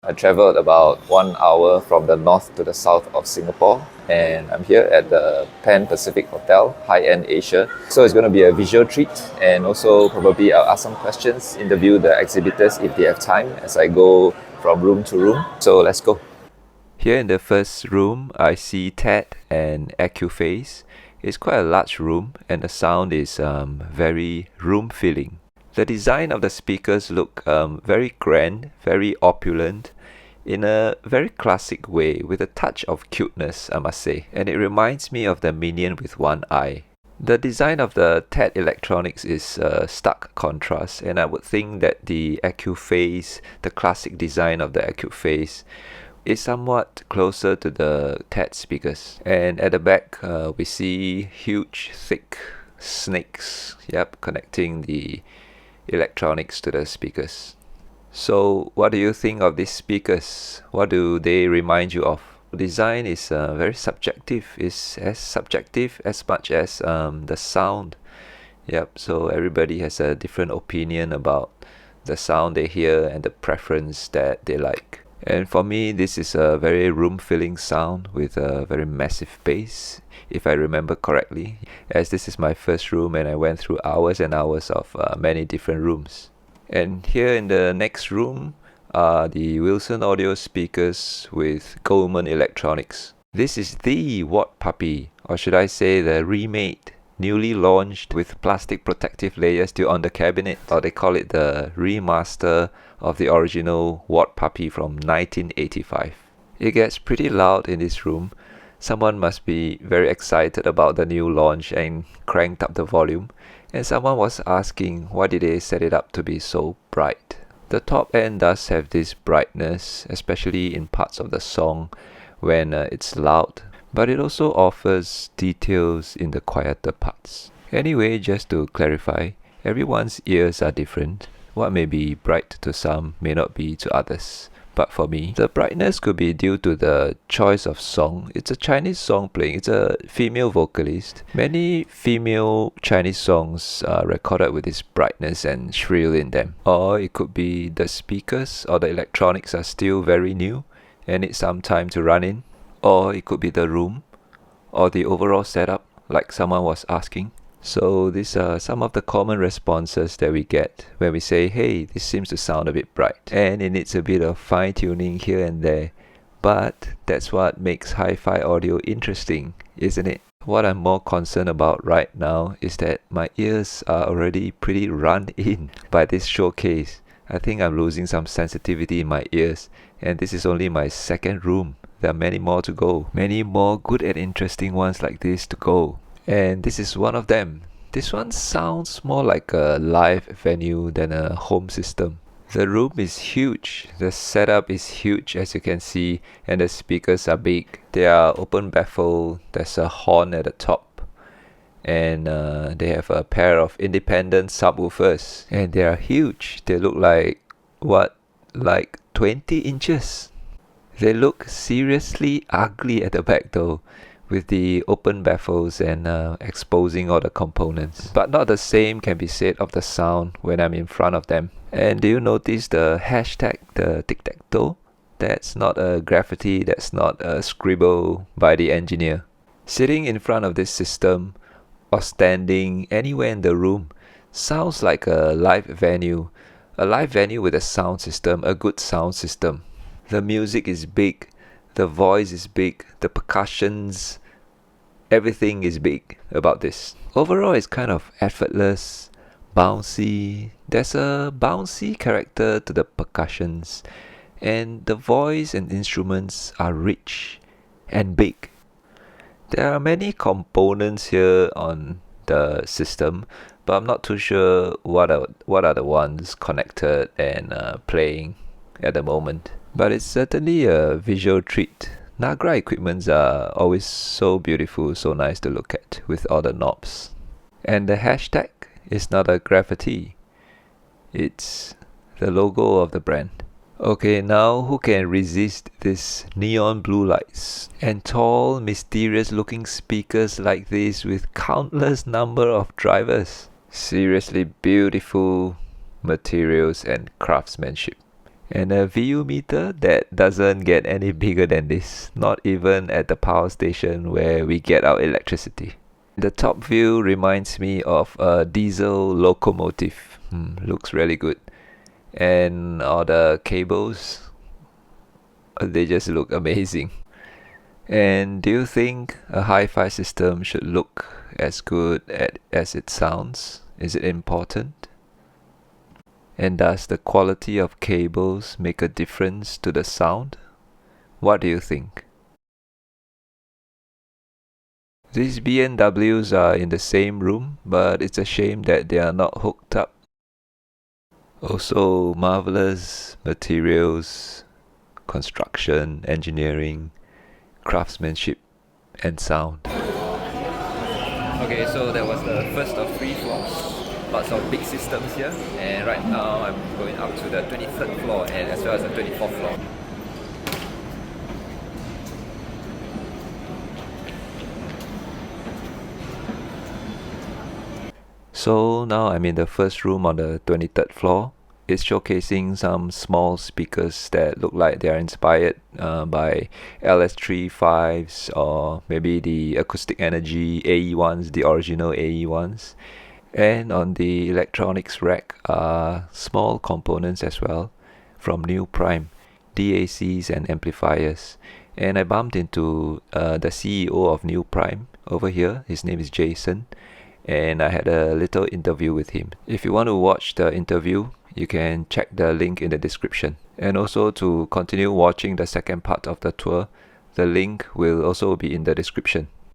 I traveled about 1 hour from the north to the south of Singapore, and I'm here at the Pan Pacific Hotel, high-end Asia. So it's going to be a visual treat, and also probably I'll ask some questions, interview the exhibitors if they have time as I go from room to room. So let's go. Here in the first room, I see TED and Accuphase. It's quite a large room, and the sound is very room-filling. The design of the speakers look very grand, very opulent, in a very classic way, with a touch of cuteness, I must say. And it reminds me of the minion with one eye. The design of the TED electronics is stark contrast, and I would think that the Accuphase, the classic design of the Accuphase, is somewhat closer to the TED speakers. And at the back, we see huge, thick snakes, connecting the electronics to the speakers. So what do you think of these speakers? What do they remind you of? Design is very subjective. It's as subjective as much as the sound. So everybody has a different opinion about the sound they hear and the preference that they like. And for me, this is a very room-filling sound with a very massive bass, if I remember correctly, as this is my first room and I went through hours and hours of many different rooms. And here in the next room are the Wilson Audio speakers with Goldmund electronics. This is the Watt Puppy, or should I say the remade, newly launched with plastic protective layers still on the cabinet, or they call it the remaster of the original Watt Puppy from 1985. It gets pretty loud in this room. Someone must be very excited about the new launch and cranked up the volume, and someone was asking why did they set it up to be so bright. The top end does have this brightness, especially in parts of the song when it's loud, but it also offers details in the quieter parts. Anyway, just to clarify, everyone's ears are different. What may be bright to some may not be to others. But for me, the brightness could be due to the choice of song. It's a Chinese song playing. It's a female vocalist. Many female Chinese songs are recorded with this brightness and shrill in them. Or it could be the speakers or the electronics are still very new and need some time to run in. Or it could be the room or the overall setup, like someone was asking. So these are some of the common responses that we get when we say, hey, this seems to sound a bit bright. And it needs a bit of fine-tuning here and there. But that's what makes hi-fi audio interesting, isn't it? What I'm more concerned about right now is that my ears are already pretty run in by this showcase. I think I'm losing some sensitivity in my ears. And this is only my second room. There are many more to go. Many more good and interesting ones like this to go. And this is one of them. This one sounds more like a live venue than a home system. The room is huge. The setup is huge, as you can see, and the speakers are big. They are open baffle. There's a horn at the top, and they have a pair of independent subwoofers, and they are huge. They look like 20 inches. They look seriously ugly at the back though, with the open baffles and exposing all the components. But not the same can be said of the sound when I'm in front of them. And do you notice the hashtag, the tic-tac-toe? That's not a graffiti, that's not a scribble by the engineer. Sitting in front of this system or standing anywhere in the room sounds like a live venue. A live venue with a sound system, a good sound system. The music is big. The voice is big, the percussions, everything is big about this. Overall, it's kind of effortless, bouncy. There's a bouncy character to the percussions, and the voice and instruments are rich and big. There are many components here on the system, but I'm not too sure what are the ones connected and playing at the moment. But it's certainly a visual treat. Nagra equipments are always so beautiful, so nice to look at with all the knobs. And the hashtag is not a graffiti. It's the logo of the brand. Okay, now who can resist these neon blue lights and tall, mysterious looking speakers like this with countless number of drivers? Seriously beautiful materials and craftsmanship. And a VU meter that doesn't get any bigger than this, not even at the power station where we get our electricity. The top view reminds me of a diesel locomotive. Looks really good. And all the cables, they just look amazing. And do you think a hi-fi system should look as good as it sounds? Is it important? And does the quality of cables make a difference to the sound? What do you think? These BMWs are in the same room, but it's a shame that they are not hooked up. Also, marvelous materials, construction, engineering, craftsmanship, and sound. Okay, so that was the first of 3 floors. Lots of big systems here, and right now I'm going up to the 23rd floor and as well as the 24th floor. So now I'm in the first room on the 23rd floor. It's showcasing some small speakers that look like they are inspired by LS35s or maybe the Acoustic Energy AE1s, the original AE1s. And on the electronics rack are small components as well from NuPrime, DACs and amplifiers. And I bumped into the CEO of NuPrime over here. His name is Jason. And I had a little interview with him. If you want to watch the interview, you can check the link in the description. And also to continue watching the second part of the tour, the link will also be in the description.